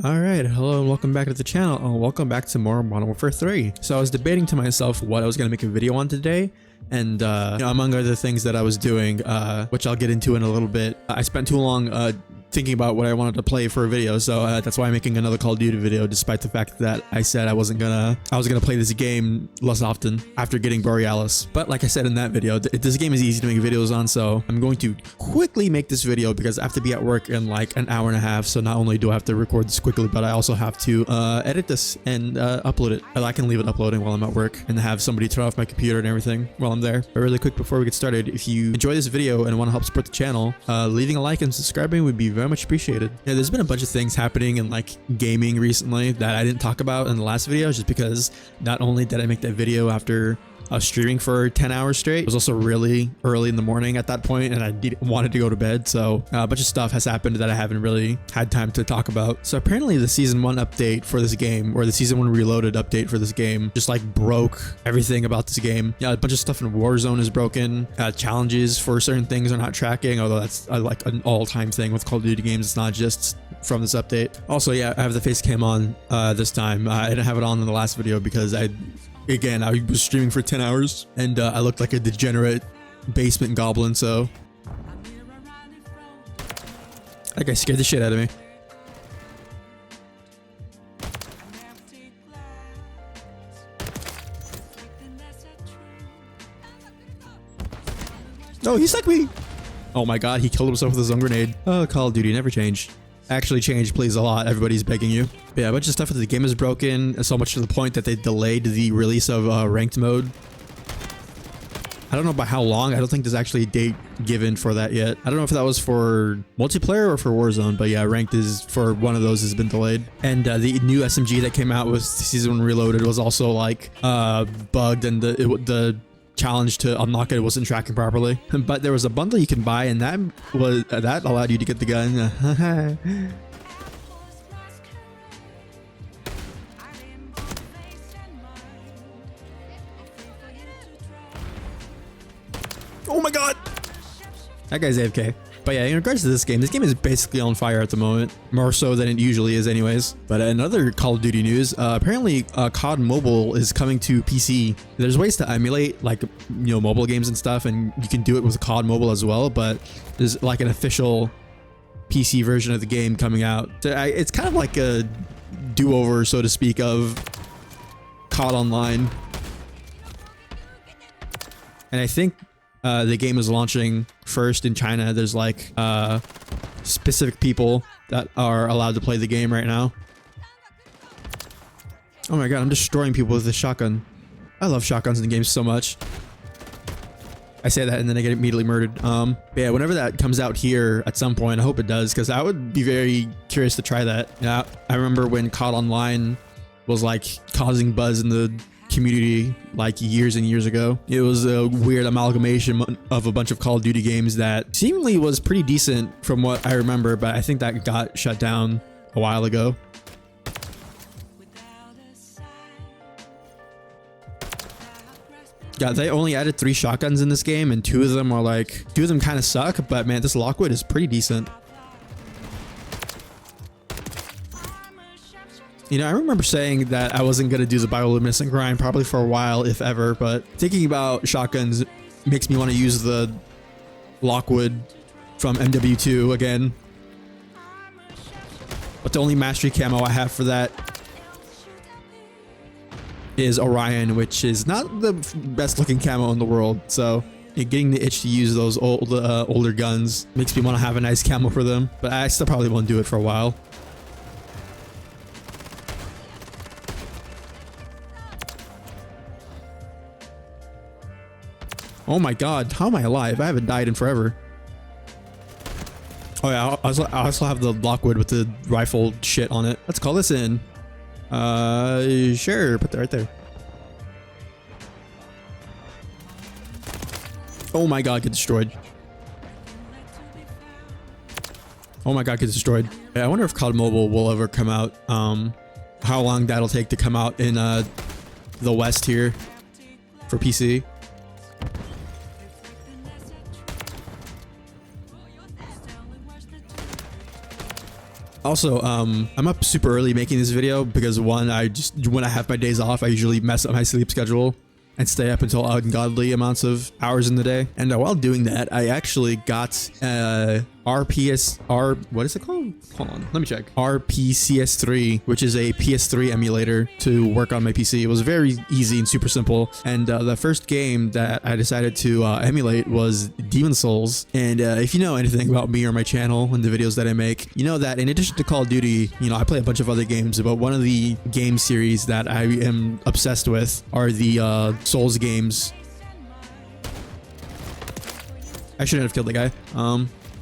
Alright, hello and welcome back to the channel, and welcome back to more Modern Warfare 3. So I was debating to myself what I was going to make a video on today, and among other things that I was doing, which I'll get into in a little bit, I spent too long thinking about what I wanted to play for a video, so that's why I'm making another Call of Duty video, despite the fact that I said I was gonna play this game less often after getting Borealis. But like I said in that video, this game is easy to make videos on, so I'm going to quickly make this video because I have to be at work in like an hour and a half, so not only do I have to record this quickly, but I also have to edit this and upload it. I can leave it uploading while I'm at work and have somebody turn off my computer and everything while I'm there. But really quick before we get started, if you enjoy this video and want to help support the channel, leaving a like and subscribing would be very much appreciated. Yeah, there's been a bunch of things happening in like gaming recently that I didn't talk about in the last video, just because not only did I make that video after streaming for 10 hours straight, it was also really early in the morning at that point, and I wanted to go to bed, so a bunch of stuff has happened that I haven't really had time to talk about. So apparently the season 1 update for this game, or the season 1 reloaded update for this game, just like broke everything about this game. Yeah, a bunch of stuff in Warzone is broken. Challenges for certain things are not tracking, although that's like an all-time thing with Call of Duty games. It's not just from this update. Also, yeah, I have the face cam on this time. I didn't have it on in the last video because I was streaming for 10 hours and I looked like a degenerate basement goblin, so that guy scared the shit out of me. Oh, he stuck me! Oh my god, he killed himself with his own grenade. Oh, Call of Duty never changed. Actually change, please, a lot. Everybody's begging you. But yeah, a bunch of stuff with the game is broken, so much to the point that they delayed the release of ranked mode. I don't know by how long. I don't think there's actually a date given for that yet. I don't know if that was for multiplayer or for Warzone, but yeah, ranked is for one of those has been delayed. And the new SMG that came out with Season 1 Reloaded was also like bugged, and the challenge to unlock it wasn't tracking properly. But there was a bundle you can buy, and that allowed you to get the gun. Oh my god, that guy's AFK. But yeah, in regards to this game is basically on fire at the moment, more so than it usually is anyways. But another Call of Duty news, apparently COD Mobile is coming to PC. There's ways to emulate like, mobile games and stuff, and you can do it with COD Mobile as well, but there's like an official PC version of the game coming out. It's kind of like a do-over, so to speak, of COD Online. And I think the game is launching first in China. There's like specific people that are allowed to play the game right now. Oh my god, I'm destroying people with a shotgun. I love shotguns in the game so much. I say that and then I get immediately murdered. But yeah, whenever that comes out here at some point, I hope it does, because I would be very curious to try that. Yeah, I remember when COD Online was like causing buzz in the community like years and years ago. It was a weird amalgamation of a bunch of Call of Duty games that seemingly was pretty decent from what I remember, but I think that got shut down a while ago. Yeah, they only added 3 shotguns in this game, and 2 of them kind of suck, but man, this Lockwood is pretty decent. I remember saying that I wasn't going to do the bioluminescent grind probably for a while, if ever, but thinking about shotguns makes me want to use the Lockwood from MW2 again. But the only mastery camo I have for that is Orion, which is not the best looking camo in the world, so getting the itch to use those older guns makes me want to have a nice camo for them, but I still probably won't do it for a while. Oh my god, how am I alive? I haven't died in forever. Oh yeah, I also have the Lockwood with the rifle shit on it. Let's call this in. Sure, put that right there. Oh my god, get destroyed. Oh my god, get destroyed. Yeah, I wonder if COD Mobile will ever come out. How long that'll take to come out in the West here for PC. Also, I'm up super early making this video because one, when I have my days off, I usually mess up my sleep schedule and stay up until ungodly amounts of hours in the day. And while doing that, I actually got what is it called? Hold on, let me check. RPCS3, which is a PS3 emulator to work on my PC. It was very easy and super simple. And the first game that I decided to emulate was Demon's Souls. And if you know anything about me or my channel and the videos that I make, you know that in addition to Call of Duty, you know, I play a bunch of other games, but one of the game series that I am obsessed with are the Souls games. I shouldn't have killed the guy.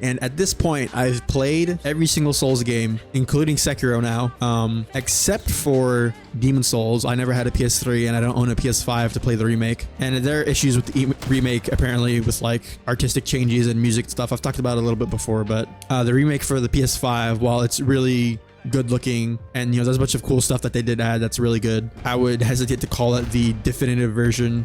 And at this point, I've played every single Souls game, including Sekiro now, except for Demon's Souls. I never had a PS3 and I don't own a PS5 to play the remake. And there are issues with the remake, apparently, with like artistic changes and music stuff. I've talked about it a little bit before, but the remake for the PS5, while it's really good looking and, you know, there's a bunch of cool stuff that they did add that's really good, I would hesitate to call it the definitive version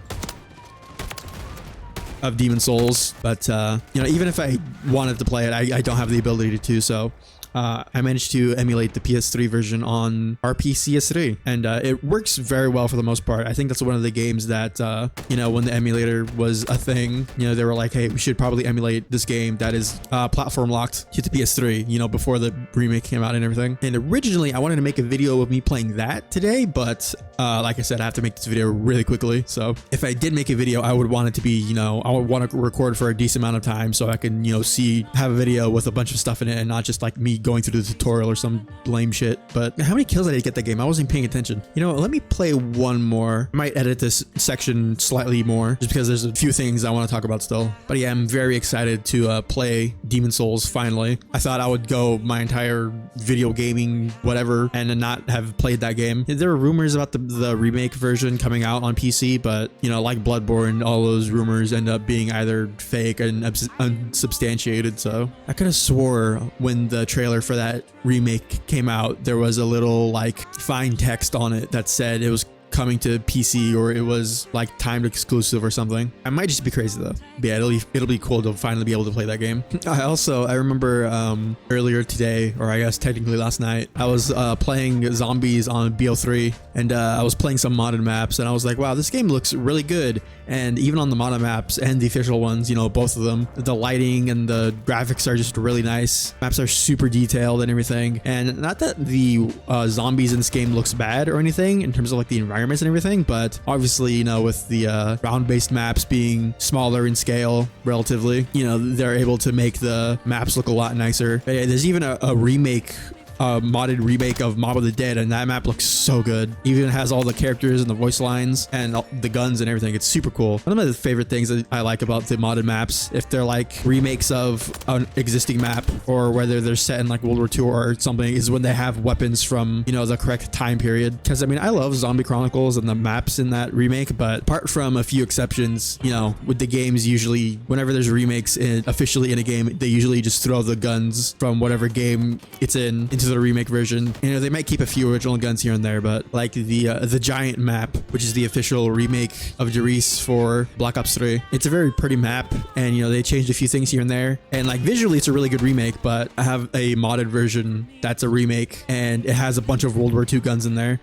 of Demon's Souls. But you know, even if I wanted to play it, I don't have the ability to, so I managed to emulate the PS3 version on RPCS3, and it works very well for the most part. I think that's one of the games that, you know, when the emulator was a thing, you know, they were like, hey, we should probably emulate this game that is platform locked to the PS3, you know, before the remake came out and everything. And originally I wanted to make a video of me playing that today, but like I said, I have to make this video really quickly. So if I did make a video, I would want it to be, you know, I would want to record for a decent amount of time so I can, you know, have a video with a bunch of stuff in it and not just like me going through the tutorial or some lame shit. But how many kills did I get that game? I wasn't paying attention. You know, let me play one more. I might edit this section slightly more just because there's a few things I want to talk about still. But yeah, I'm very excited to play Demon's Souls finally. I thought I would go my entire video gaming whatever and not have played that game. There were rumors about the remake version coming out on PC, but you know, like Bloodborne, all those rumors end up being either fake and unsubstantiated. So I could have swore when the trailer for that remake came out, there was a little like fine text on it that said it was coming to PC or it was like timed exclusive or something. I might just be crazy though. But yeah, it'll be cool to finally be able to play that game. I remember earlier today, or I guess technically last night, I was playing zombies on BO3 and I was playing some modded maps and I was like, wow, this game looks really good. And even on the modded maps and the official ones, you know, both of them, the lighting and the graphics are just really nice. Maps are super detailed and everything. And not that the zombies in this game looks bad or anything in terms of like the environments and everything, but obviously, you know, with the round-based maps being smaller in scale relatively, you know, they're able to make the maps look a lot nicer. But yeah, there's even a remake, modded remake of Mob of the Dead, and that map looks so good. Even has all the characters and the voice lines and the guns and everything. It's super cool. One of the favorite things that I like about the modded maps, if they're like remakes of an existing map or whether they're set in like World War II or something, is when they have weapons from, you know, the correct time period. Because I mean, I love Zombie Chronicles and the maps in that remake, but apart from a few exceptions, you know, with the games, usually whenever there's remakes officially in a game, they usually just throw the guns from whatever game it's into the remake version. You know, they might keep a few original guns here and there, but like the giant map, which is the official remake of Derice for Black Ops 3, it's a very pretty map, and you know, they changed a few things here and there, and like visually it's a really good remake. But I have a modded version that's a remake and it has a bunch of World War II guns in there.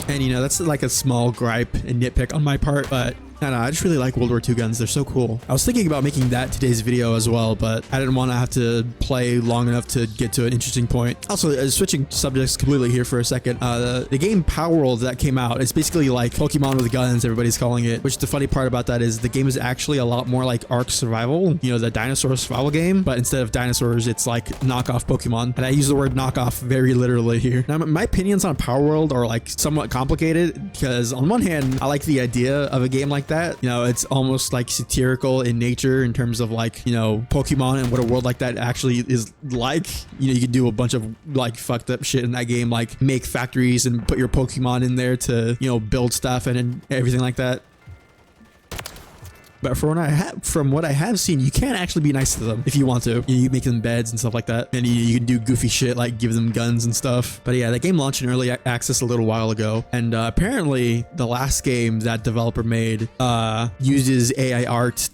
And you know, that's like a small gripe and nitpick on my part, but I just really like World War II guns. They're so cool. I was thinking about making that today's video as well, but I didn't want to have to play long enough to get to an interesting point. Also, switching subjects completely here for a second, the game Palworld that came out, it's basically like Pokemon with guns, everybody's calling it, which the funny part about that is the game is actually a lot more like Ark Survival, you know, the dinosaur survival game, but instead of dinosaurs, it's like knockoff Pokemon. And I use the word knockoff very literally here. Now, my opinions on Palworld are like somewhat complicated because on one hand, I like the idea of a game like that. You know, it's almost like satirical in nature in terms of like, you know, Pokemon and what a world like that actually is like. You know, you can do a bunch of like fucked up shit in that game, like make factories and put your Pokemon in there to, you know, build stuff and everything like that. But from what I have seen, you can actually be nice to them if you want to. You make them beds and stuff like that, and you can do goofy shit like give them guns and stuff. But yeah, the game launched in early access a little while ago, and apparently the last game that developer made uses AI art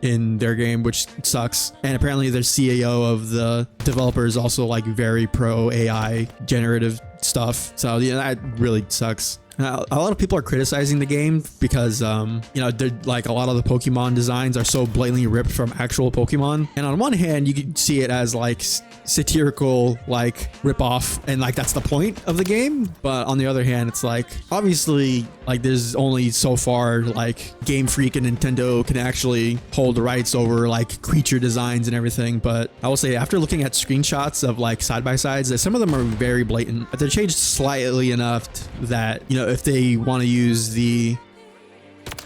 in their game, which sucks. And apparently their CEO of the developer is also like very pro AI generative stuff. So yeah, that really sucks. A lot of people are criticizing the game because, you know, they're like a lot of the Pokemon designs are so blatantly ripped from actual Pokemon. And on one hand, you can see it as like satirical, like rip off, and like that's the point of the game. But on the other hand, it's like obviously like there's only so far like Game Freak and Nintendo can actually hold the rights over like creature designs and everything. But I will say, after looking at screenshots of like side by sides, that some of them are very blatant. But they're changed slightly enough that, you know, if they want to use the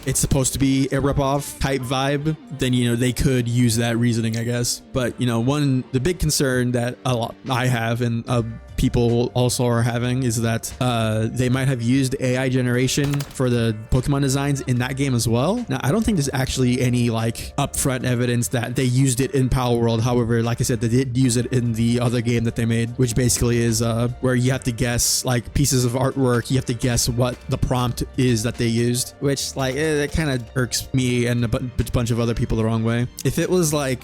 it's supposed to be a rip-off type vibe, then, you know, they could use that reasoning, I guess. But, you know, the big concern that I have, and people also are having, is that they might have used AI generation for the Pokemon designs in that game as well. Now, I don't think there's actually any like upfront evidence that they used it in Palworld. However, like I said, they did use it in the other game that they made, which basically is where you have to guess like pieces of artwork. You have to guess what the prompt is that they used, which like that kind of irks me and a bunch of other people the wrong way. If it was like,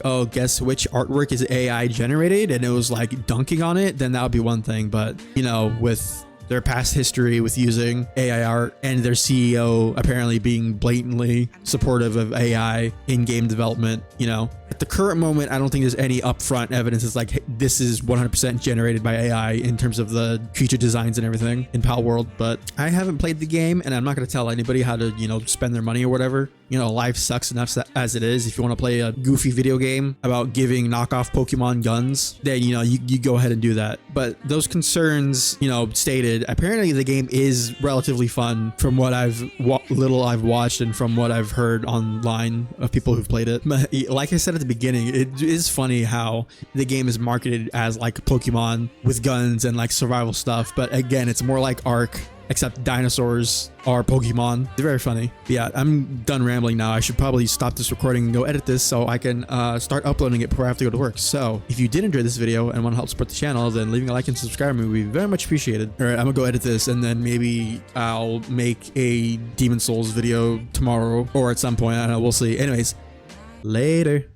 oh, guess which artwork is AI generated, and it was like dunking on it, then that would be one thing. But, you know, with their past history with using AI art and their CEO apparently being blatantly supportive of AI in game development, you know, at the current moment, I don't think there's any upfront evidence. It's like, hey, this is 100% generated by AI in terms of the creature designs and everything in Palworld. But I haven't played the game, and I'm not going to tell anybody how to, you know, spend their money or whatever. You know, life sucks enough as it is. If you want to play a goofy video game about giving knockoff Pokemon guns, then, you know, you go ahead and do that. But those concerns, you know, stated, apparently the game is relatively fun from what little I've watched and from what I've heard online of people who've played it. But like I said at the beginning, it is funny how the game is marketed as like Pokemon with guns and like survival stuff. But again, it's more like Ark, except dinosaurs are Pokemon. It's very funny. But yeah, I'm done rambling now. I should probably stop this recording and go edit this so I can start uploading it before I have to go to work. So if you did enjoy this video and want to help support the channel, then leaving a like and subscribing would be very much appreciated. All right, I'm gonna go edit this, and then maybe I'll make a Demon Souls video tomorrow or at some point. I don't know, we'll see. Anyways, later.